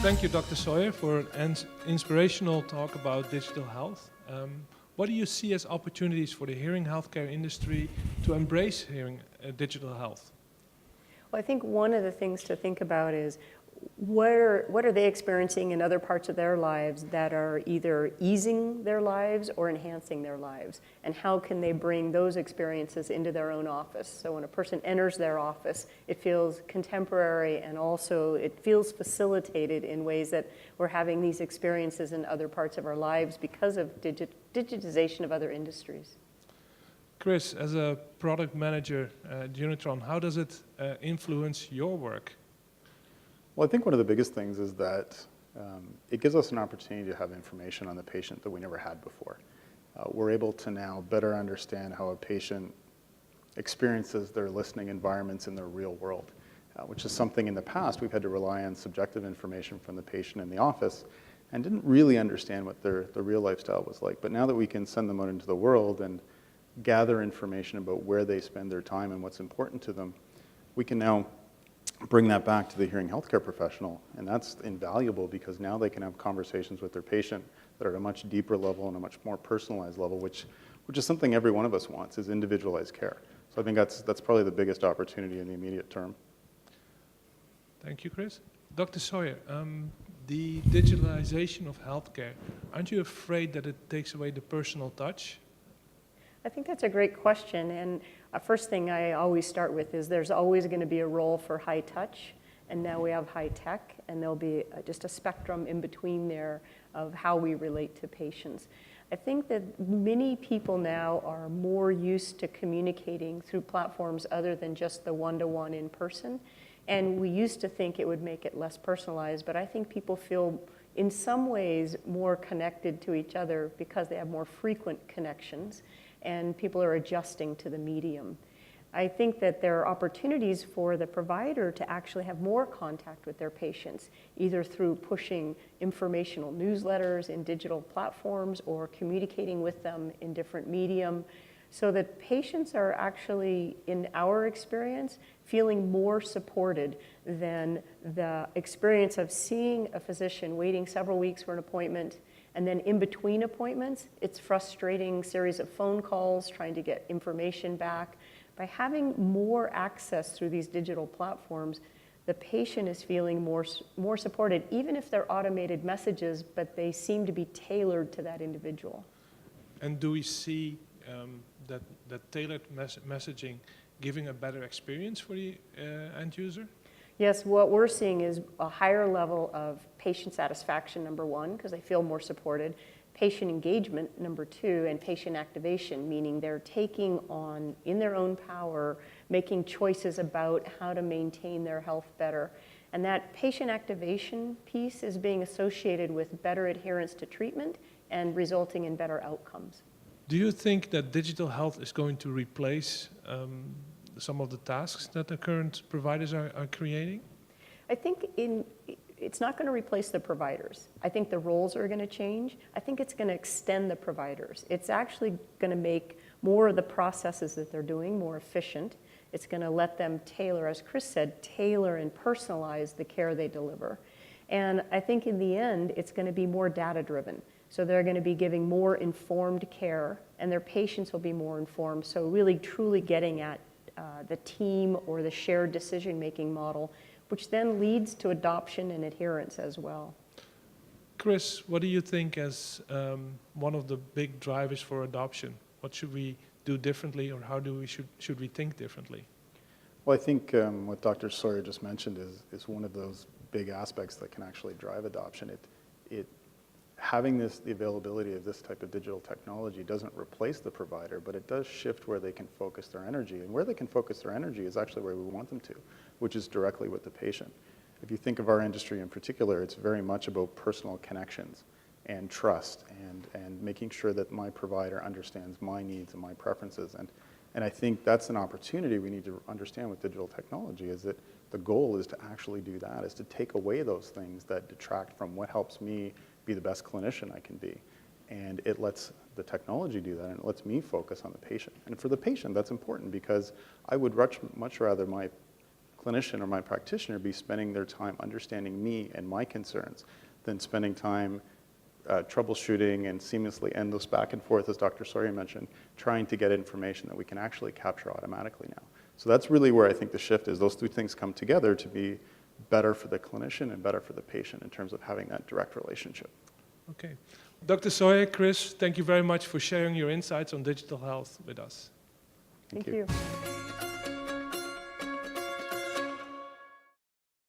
Thank you, Dr. Sawyer, for an inspirational talk about digital health. What do you see as opportunities for the hearing healthcare industry to embrace hearing digital health? Well, I think one of the things to think about is what are they experiencing in other parts of their lives that are either easing their lives or enhancing their lives? And how can they bring those experiences into their own office? So when a person enters their office, it feels contemporary and also it feels facilitated in ways that we're having these experiences in other parts of our lives because of digitization of other industries. Chris, as a product manager at Unitron, how does it influence your work? Well, I think one of the biggest things is that it gives us an opportunity to have information on the patient that we never had before. We're able to now better understand how a patient experiences their listening environments in their real world, which is something in the past we've had to rely on subjective information from the patient in the office and didn't really understand what their real lifestyle was like. But now that we can send them out into the world and gather information about where they spend their time and what's important to them, we can now bring that back to the hearing healthcare professional, and that's invaluable because now they can have conversations with their patient that are at a much deeper level and a much more personalized level, which is something every one of us wants, is individualized care. So I think that's probably the biggest opportunity in the immediate term. Thank you, Chris. Dr. Sawyer, the digitalization of healthcare, aren't you afraid that it takes away the personal touch? I think that's a great question, and first thing I always start with is there's always going to be a role for high touch, and now we have high tech, and there'll be just a spectrum in between there of how we relate to patients. I think that many people now are more used to communicating through platforms other than just the one-to-one in person, and we used to think it would make it less personalized, but I think people feel in some ways more connected to each other because they have more frequent connections, and people are adjusting to the medium. I think that there are opportunities for the provider to actually have more contact with their patients, either through pushing informational newsletters in digital platforms or communicating with them in different medium, so that patients are actually, in our experience, feeling more supported than the experience of seeing a physician, waiting several weeks for an appointment, and then in between appointments, it's frustrating series of phone calls trying to get information back. By having more access through these digital platforms, the patient is feeling more supported, even if they're automated messages, but they seem to be tailored to that individual. And do we see that tailored messaging giving a better experience for the end user? Yes, what we're seeing is a higher level of patient satisfaction, number one, because they feel more supported, patient engagement, number two, and patient activation, meaning they're taking on, in their own power, making choices about how to maintain their health better. And that patient activation piece is being associated with better adherence to treatment and resulting in better outcomes. Do you think that digital health is going to replace some of the tasks that the current providers are creating? I think it's not going to replace the providers. I think the roles are going to change. I think it's going to extend the providers. It's actually going to make more of the processes that they're doing more efficient. It's going to let them tailor, as Chris said, tailor and personalize the care they deliver. And I think in the end, it's going to be more data-driven. So they're going to be giving more informed care, and their patients will be more informed. So really, truly getting at the team or the shared decision-making model, which then leads to adoption and adherence as well. Chris, what do you think as one of the big drivers for adoption? What should we do differently, or how should we think differently? Well, I think what Dr. Sawyer just mentioned is one of those big aspects that can actually drive adoption. Having the availability of this type of digital technology doesn't replace the provider, but it does shift where they can focus their energy. And where they can focus their energy is actually where we want them to, which is directly with the patient. If you think of our industry in particular, it's very much about personal connections and trust and making sure that my provider understands my needs and my preferences. And I think that's an opportunity we need to understand with digital technology, is that the goal is to actually do that, is to take away those things that detract from what helps me be the best clinician I can be. And it lets the technology do that, and it lets me focus on the patient. And for the patient, that's important, because I would much rather my clinician or my practitioner be spending their time understanding me and my concerns than spending time troubleshooting and seamlessly endless back and forth, as Dr. Sawyer mentioned, trying to get information that we can actually capture automatically now. So that's really where I think the shift is. Those two things come together to be better for the clinician and better for the patient in terms of having that direct relationship. Okay. Dr. Sawyer, Chris, thank you very much for sharing your insights on digital health with us. Thank Thank you.